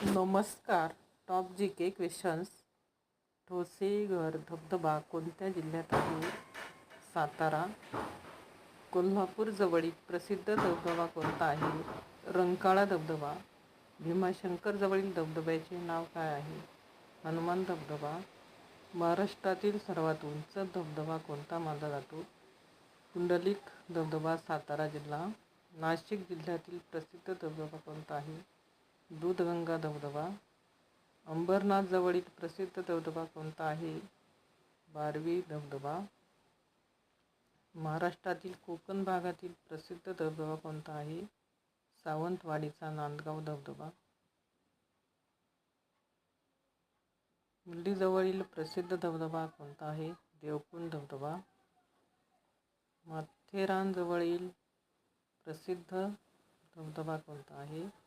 नमस्कार. टॉप जी के क्वेश्चन्स. ठोसेघर धबधबा कोणत्या जिल्ह्यात आहे? सातारा. कोल्हापूर जवळील प्रसिद्ध धबधबा कोणता आहे? रंकाळा धबधबा. भीमाशंकर जवळील धबधब्याचे नाव काय आहे? हनुमान धबधबा. महाराष्ट्रातील सर्वात उंच धबधबा कोणता मानला जातो? पुंडलिक धबधबा, सातारा जिल्हा. नाशिक जिल्ह्यातील प्रसिद्ध धबधबा कोणता आहे? दूधगंगा धबधबा. अंबरनाथ जवळील प्रसिद्ध धबधबा कोणता आहे? बारवी धबधबा. महाराष्ट्रातील कोकण भागातील प्रसिद्ध धबधबा कोणता आहे? सावंतवाडीचा नांदगाव धबधबा. मुरलीजवळील प्रसिद्ध धबधबा कोणता आहे? देवकुंड धबधबा. माथेरानजवळील प्रसिद्ध धबधबा कोणता आहे?